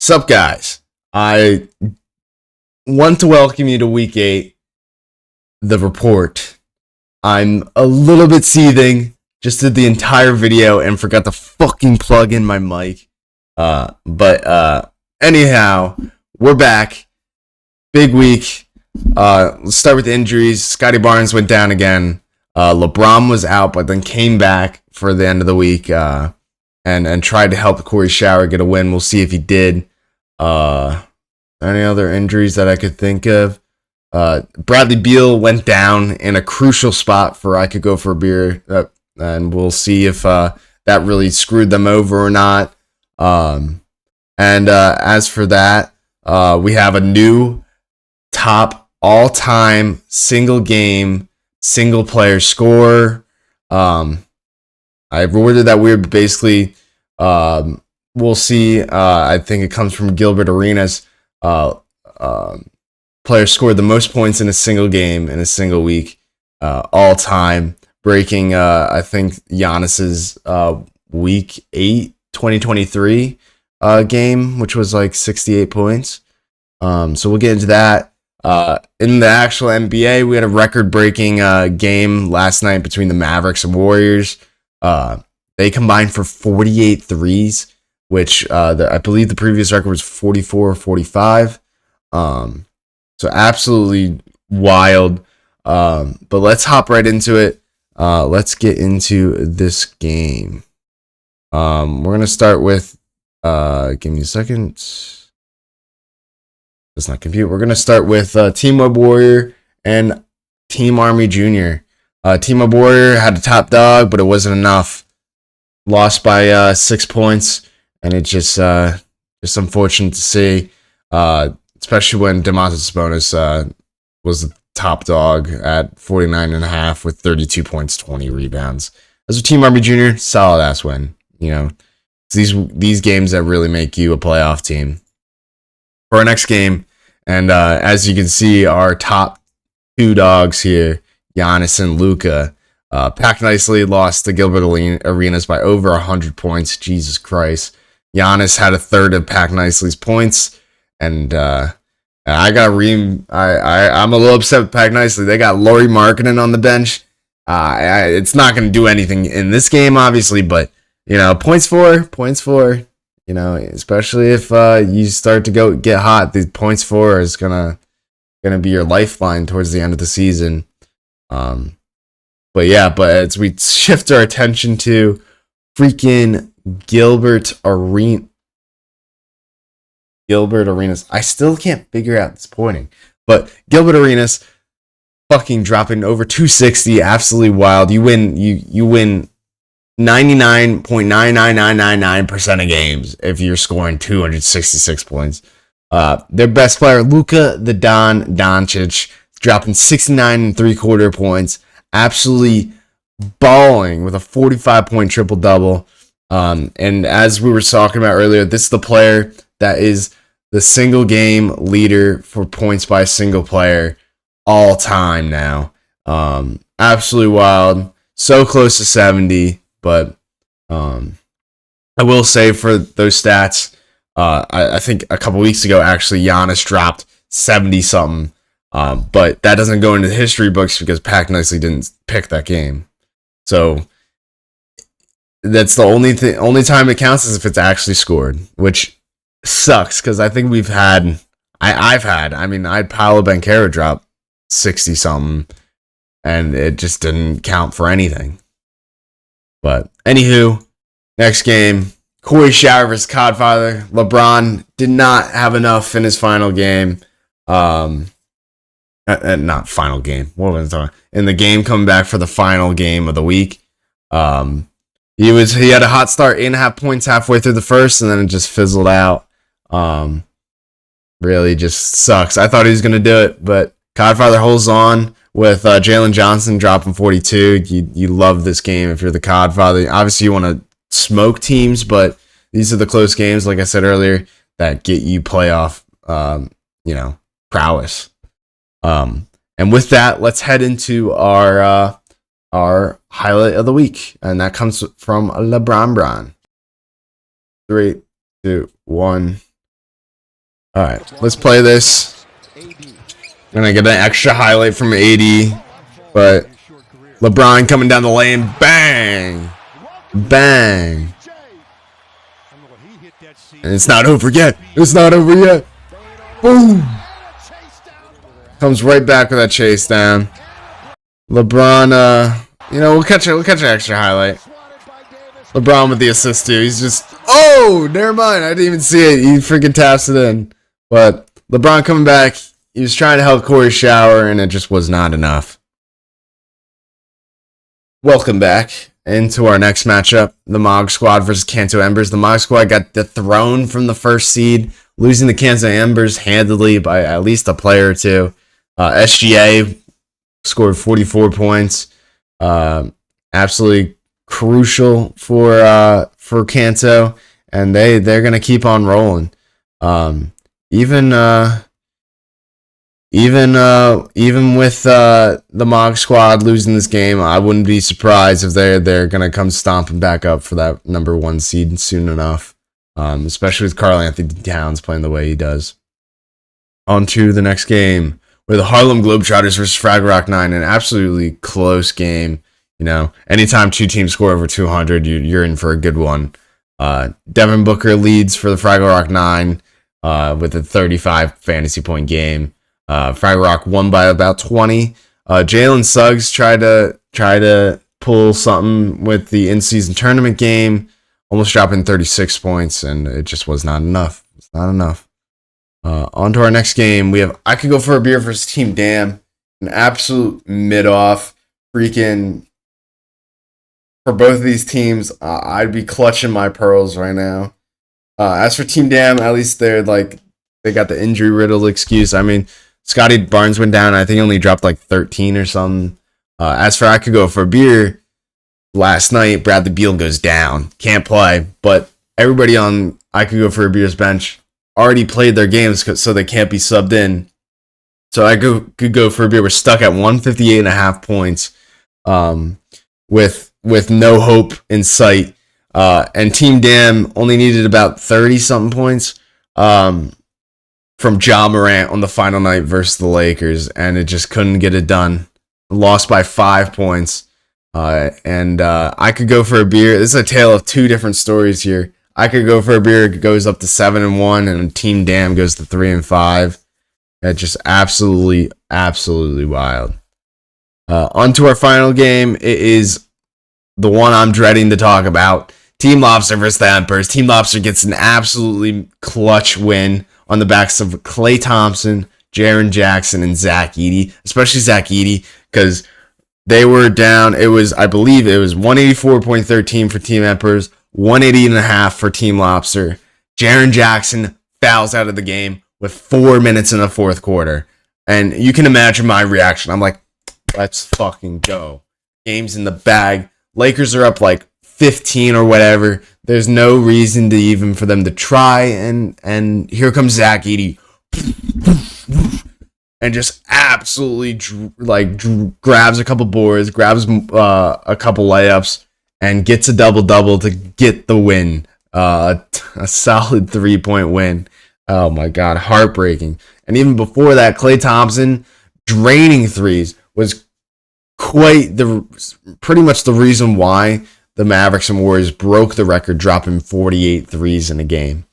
Sup, guys? I want to welcome you to week 8, the report. I'm a little bit seething. Just did the entire video and forgot to fucking plug in my mic. Anyhow, we're back. Big week. Let's start with injuries. Scotty Barnes went down again. LeBron was out, but then came back for the end of the week and tried to help Corey Shower get a win. We'll see if he did. Any other injuries that I could think of? Bradley Beal went down in a crucial spot for I Could Go For a Beer, and we'll see if that really screwed them over or not. As for that, we have a new top all-time single game, single player score. I worded that weird, but basically, we'll see. I think it comes from Gilbert Arenas. Player scored the most points in a single game in a single week, all time, breaking I think Giannis's week 8 2023 game, which was like 68 points. So we'll get into that. In the actual NBA, we had a record-breaking game last night between the Mavericks and Warriors. They combined for 48 threes, which I believe the previous record was 44 or 45. So absolutely wild. But let's hop right into it. Let's get into this game. We're going to start with, give me a second. Let's not compute. We're going to start with Team Web Warrior and Team Army Junior. Team Web Warrior had a top dog, but it wasn't enough. Lost by 6 points, and it's just unfortunate to see, especially when Domantas Sabonis was the top dog at 49.5 with 32 points, 20 rebounds. As a Team Army Junior, solid ass win. You know, it's these games that really make you a playoff team. For our next game, and as you can see, our top two dogs here, Giannis and Luka, packed nicely, lost to Gilbert Arenas by over 100 points. Jesus Christ. Giannis had a third of Pack Nicely's points, and I'm a little upset with Pack Nicely. They got Lauri Markkanen on the bench. It's not going to do anything in this game, obviously, but you know, points for. You know, especially if you start to get hot, the points for is gonna be your lifeline towards the end of the season. But as we shift our attention to freaking Gilbert Arenas, I still can't figure out this pointing, but Gilbert Arenas fucking dropping over 260, absolutely wild. You win 99.99999% of games if you're scoring 266 points. Their best player, Luka the Don Doncic, dropping 69 3/4 points, absolutely balling with a 45-point triple-double. And as we were talking about earlier, this is the player that is the single game leader for points by a single player all time now. Absolutely wild. So close to 70. But I will say for those stats, I think a couple weeks ago, actually, Giannis dropped 70-something. But that doesn't go into the history books because Pack Nicely didn't pick that game. So that's the only time it counts is if it's actually scored, which sucks because I think I had Paolo Banchero drop 60-something, and it just didn't count for anything. But anywho, next game, Corey Shower versus Codfather. LeBron did not have enough in his final game. Not final game. What was I talking? In the game coming back for the final game of the week. He had a hot start, 8.5 points halfway through the first, and then it just fizzled out. Really just sucks. I thought he was gonna do it, but Codfather holds on with Jalen Johnson dropping 42. You love this game if you're the Codfather. Obviously, you want to smoke teams, but these are the close games, like I said earlier, that get you playoff, prowess. And with that, let's head into our highlight of the week, and that comes from LeBron. 3, 2, 1. All right, let's play this. I'm gonna get an extra highlight from AD, but LeBron coming down the lane, bang, bang, and it's not over yet. It's not over yet. Boom. Comes right back with that chase down. LeBron, we'll catch an extra highlight. LeBron with the assist too. He's just, oh, never mind. I didn't even see it. He freaking taps it in. But LeBron coming back. He was trying to help Corey shower, and it just was not enough. Welcome back into our next matchup. The Mog Squad versus Kanto Embers. The Mog Squad got dethroned from the first seed, losing the Kanto Embers handily by at least a player or two. SGA scored 44 points. Absolutely crucial for Kanto, and they're gonna keep on rolling. Even with the Mog Squad losing this game, I wouldn't be surprised if they're gonna come stomping back up for that number 1 seed soon enough. Especially with Karl Anthony Towns playing the way he does. On to the next game, where the Harlem Globetrotters versus Fraggle Rock 9, an absolutely close game. Anytime two teams score over 200, you're in for a good one. Devin Booker leads for the Fraggle Rock 9 with a 35 fantasy point game. Fraggle Rock won by about 20. Jalen Suggs tried to pull something with the in-season tournament game, almost dropping 36 points, and it just was not enough. It's not enough. On to our next game. We have I Could Go For A Beer versus Team Damn. An absolute mid-off. Freaking... For both of these teams, I'd be clutching my pearls right now. As for Team Damn, at least they got the injury-riddled excuse. I mean, Scotty Barnes went down. I think he only dropped like 13 or something. As for I Could Go For A Beer, last night, Bradley Beal goes down. Can't play. But everybody on I Could Go For A Beer's bench already played their games, so they can't be subbed in. So I Could Go For A Beer. We're stuck at 158.5 points with no hope in sight. And Team Damn only needed about 30-something points from Ja Morant on the final night versus the Lakers, and it just couldn't get it done. Lost by 5 points. And I Could Go For A Beer. This is a tale of two different stories here. I Could Go For A Beer goes up to 7-1, and Team Damn goes to 3-5. That's just absolutely, absolutely wild. On to our final game. It is the one I'm dreading to talk about. Team Lobster versus the Emperors. Team Lobster gets an absolutely clutch win on the backs of Klay Thompson, Jaren Jackson, and Zach Edey. Especially Zach Edey, because they were down. I believe it was 184.13 for Team Emperors, 180.5 for Team Lobster. Jaren Jackson fouls out of the game with 4 minutes in the fourth quarter. And you can imagine my reaction. I'm like, let's fucking go. Game's in the bag. Lakers are up like 15 or whatever. There's no reason to even for them to try. And here comes Zach Edey. And just absolutely grabs a couple boards, grabs a couple layups, and gets a double-double to get the win. A solid 3-point win. Oh my God, heartbreaking. And even before that, Klay Thompson draining threes was pretty much the reason why the Mavericks and Warriors broke the record, dropping 48 threes in a game.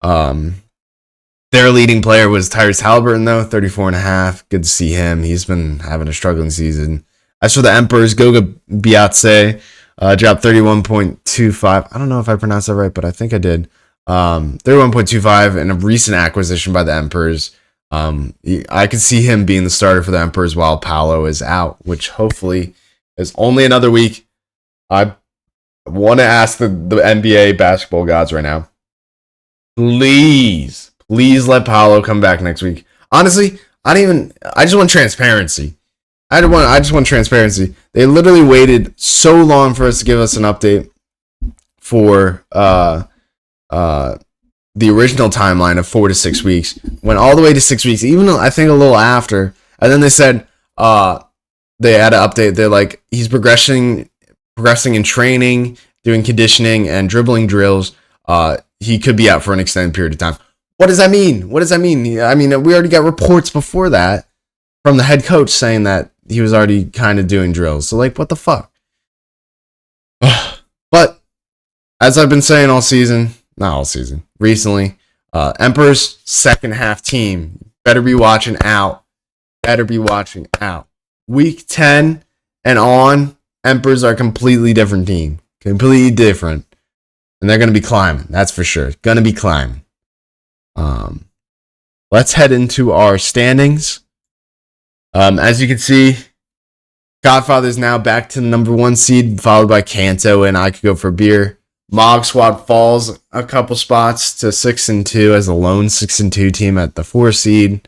Their leading player was Tyrese Halliburton, though, 34.5. Good to see him. He's been having a struggling season. As for the Emperors, Goga Biatse dropped 31.25. I don't know if I pronounced that right, but I think I did. 31.25 in a recent acquisition by the Emperors. I could see him being the starter for the Emperors while Paolo is out, which hopefully is only another week. I want to ask the NBA basketball gods right now. Please let Paolo come back next week. Honestly, I just want transparency. I just want transparency. They literally waited so long for us to give us an update for the original timeline of 4 to 6 weeks. Went all the way to 6 weeks, even I think a little after. And then they said they had an update. They're like, he's progressing in training, doing conditioning and dribbling drills. He could be out for an extended period of time. What does that mean? What does that mean? I mean, we already got reports before that from the head coach saying that he was already kind of doing drills. So, like, what the fuck? But as I've been saying all season, not all season, recently, Emperor's second half team better be watching out. Better be watching out. Week 10 and on, Emperors are a completely different team. Completely different. And they're going to be climbing. That's for sure. Going to be climbing. Let's head into our standings. As you can see, Godfather's now back to the number 1 seed, followed by Kanto and I Could Go for Beer. Mog Squad falls a couple spots to 6-2 as the lone 6-2 team at the 4 seed.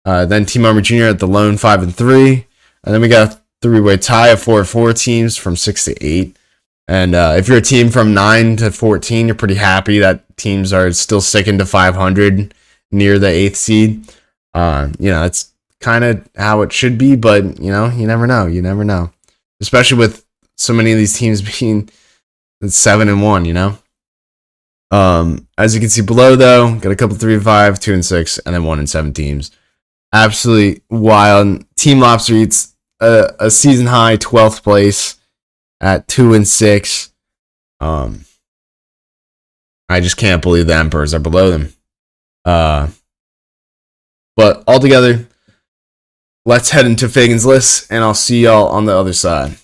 Then Team Armor Jr. at the lone 5-3. And then we got a 3-way tie of 4-4 teams from 6 to 8. And if you're a team from 9 to 14, you're pretty happy that teams are still sticking to 500 near the 8th seed. It's kind of how it should be, but, you never know. You never know. Especially with so many of these teams being 7-1, As you can see below, though, got a couple 3-5, 2-6, and then 1-7 teams. Absolutely wild. Team Lobster eats a season high 12th place at 2-6. I just can't believe the Emperors are below them. But altogether, let's head into Fagan's list, and I'll see y'all on the other side.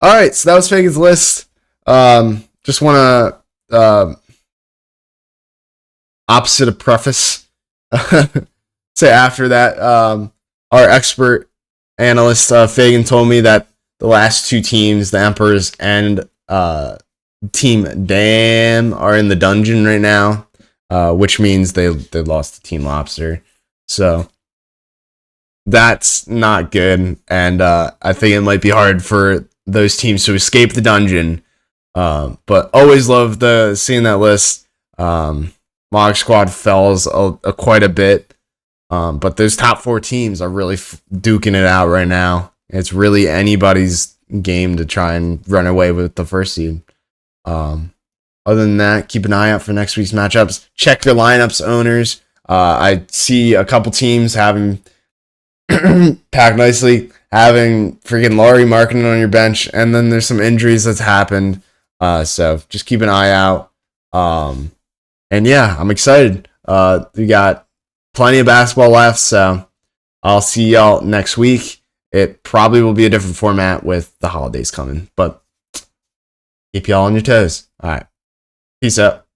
All right, so that was Fagan's list. Just want to opposite of preface say after that, our expert analyst Fagan told me that the last 2 teams, the Emperors and Team Dam, are in the dungeon right now, which means they lost to Team Lobster. So that's not good, and I think it might be hard for those teams to escape the dungeon. But always love seeing that list. Mog Squad fells quite a bit. But those top 4 teams are really duking it out right now. It's really anybody's game to try and run away with the first seed. Other than that, keep an eye out for next week's matchups. Check your lineups, owners. I see a couple teams having packed nicely, having freaking Laurie marking on your bench, and then there's some injuries that's happened. So just keep an eye out. And yeah, I'm excited. We got plenty of basketball left, so I'll see y'all next week. It probably will be a different format with the holidays coming, but keep y'all on your toes. All right. Peace out.